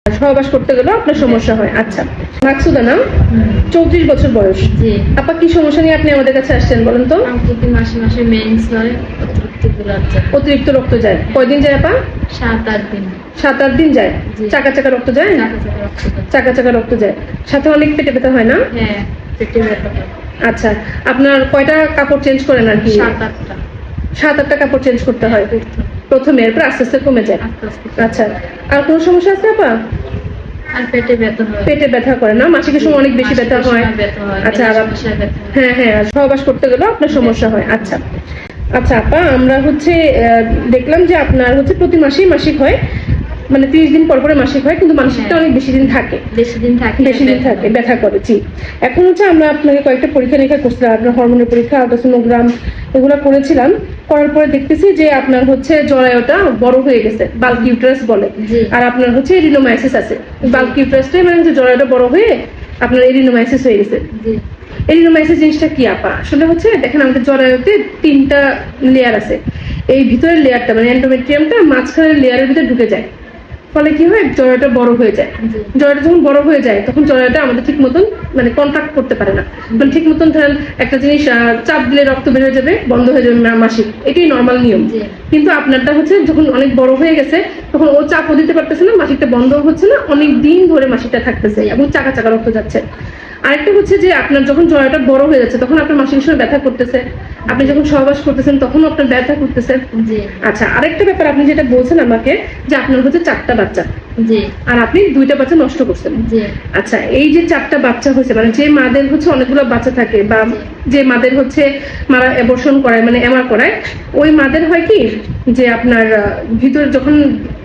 সহবাস করতে গেলেও আপনার সমস্যা হয়। আচ্ছা, মাকসুদা নাম, 34 বছর বয়স। জি। আপা কি সমস্যা নিয়ে আপনি আমাদের কাছে আসছেন বলেন তো? আমার প্রতি মাসে মাসে মেন্স হয়, অতিরিক্ত ব্লাড যায়। অতিরিক্ত রক্ত যায় কয়দিন যায় আপা? 7-8 দিন। 7-8 দিন যায়। জি। চাকা চাকা রক্ত যায়? চাকা চাকা রক্ত যায়। চাকা চাকা রক্ত যায়, সাথে অনেক পেটে ব্যথা হয় না? হ্যাঁ, পেটে ব্যথা হয়। আচ্ছা, আপনার কয়টা কাপড় চেঞ্জ করেন আর কি? 7-8টা। 7-8টা কাপড় চেঞ্জ করতে হয় প্রথমে, এরপর আস্তে আস্তে কমে যায়। আস্তে আস্তে। আচ্ছা, আর কোনো সমস্যা আছে আপা? আর পেটে ব্যথা হয়। পেটে ব্যথা করে না? মাসিকের সময় অনেক বেশি ব্যথা হয়? ব্যথা হয়। আচ্ছা, আর সমস্যায় ব্যথা হয়। হ্যাঁ হ্যাঁ, আর সহবাস করতে গেলেও আপনার সমস্যা হয়। আচ্ছা আচ্ছা আপা, আমরা দেখলাম যে আপনার প্রতি মাসেই মাসিক হয়, মানে 30 দিন পর পরে মাসিক হয়, কিন্তু মাসিকটা অনেক বেশি দিন থাকে। বেশি দিন থাকে, ব্যথা করে। জি, এখন আমরা আপনাকে কয়েকটা পরীক্ষা নিরীক্ষা করছিলাম, আপনার হরমোনের পরীক্ষা, আল্ট্রাসোনোগ্রাম এগুলো করেছিলাম। করার পরে দেখতেছি যে আপনার জরায়ুটা বড় হয়ে গেছে, বাল্ক ইউটারাস বলে। আর আপনার এরিনোমাইসিস আছে। বাল্ক ইউটারাসটাই মানে জরায়ুটা বড় হয়ে আপনার এরিনোমাইসিস হয়ে গেছে। এরিনোমাইসিস জিনিসটা কি আপা? আসলে দেখেন, আমাদের জরায়ুতে 3টা লেয়ার আছে। এই ভিতরের লেয়ারটা মানে এন্ডোমেট্রিয়ামটা মাঝখানের লেয়ারের ভিতরে ঢুকে যায়, ফলে কি হয়, জরায়ুটা বড় হয়ে যায়। জরায়ুটা যখন বড় হয়ে যায় তখন জরায়ুটা আমাদের ঠিক মতন মানে কন্ট্রাক্ট করতে পারে না। মানে ঠিক মতন ধরেন একটা জিনিস চাপ দিলে রক্ত বের হয়ে যাবে, বন্ধ হয়ে যাবে মাসিক, এটাই নর্মাল নিয়ম। কিন্তু আপনারটা যখন অনেক বড় হয়ে গেছে তখন ও চাপও দিতে পারতেছে না, মাসিকটা বন্ধ হচ্ছে না, অনেক দিন ধরে মাসিকটা থাকতেছে এবং চাকা চাকা রক্ত যাচ্ছে। আরেকটা যে আপনার যখন জরায়ুটা বড় হয়ে যাচ্ছে তখন আপনার মাসিকের সময় ব্যথা করতেছে, আপনি যখন সহবাস করতেছেন তখন আপনার ব্যথা করতেছে। আচ্ছা, আরেকটা ব্যাপার, আপনি যেটা বলছেন আমাকে যে আপনার 4টা বাচ্চা, আর আপনি 2টা বাচ্চা নষ্ট করছেন। আচ্ছা, এই যে 4টা বাচ্চা হয়েছে, মানে যে মাদের অনেকগুলো বাচ্চা থাকে, বা যে মাদের মারা অ্যাবর্শন করায় মানে এমআর করায়, ওই মাদের হয় কি যে আপনার ভিতরে যখন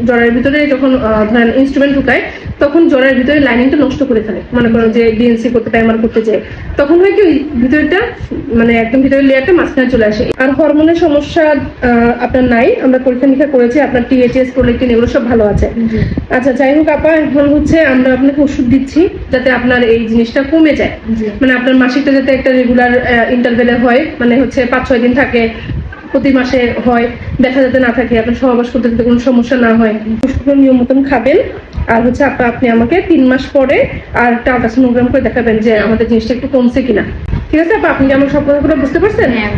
জরায়ুর ভিতরে যখন ধরেন ইনস্ট্রুমেন্ট ঢুকায় তখন জরায়ুর ভিতরে লাইনিংটা নষ্ট করে ফেলে। মনে করেন যে ডিএনসি করতে এমআর করতে যায়, তখন হয় কি ওই ভিতরটা মানে একদম ভিতরের লেয়ারটা মাঝখানে চলে আসে। আর হরমোনের সমস্যা আপনার নাই, আমরা পরীক্ষা নিরীক্ষা করেছি, আপনার টিএইচএস, প্রোল্যাকটিন এগুলো সব ভালো আছে। আচ্ছা, যাই হোক আপা, এখন আমরা আপনাকে ওষুধ দিচ্ছি যাতে আপনার এই জিনিসটা কমে যায়, মানে আপনার মাসিকটা যাতে একটা রেগুলার ইন্টারভেলে হয়, মানে 5-6 দিন থাকে, প্রতি মাসে হয়, ব্যথা যাতে না থাকে, আপনার সহবাস করতে যাতে কোনো সমস্যা না হয়, ওষুধগুলো নিয়ম মতন খাবেন। আর আপনি আমাকে 3 মাস পরে আর একটা আল্ট্রাসোনোগ্রাম করে দেখাবেন যে আমাদের জিনিসটা একটু কমছে কিনা। ঠিক আছে আপা, আপনি কি আমার সব কথাগুলো বুঝতে পারছেন? হ্যাঁ,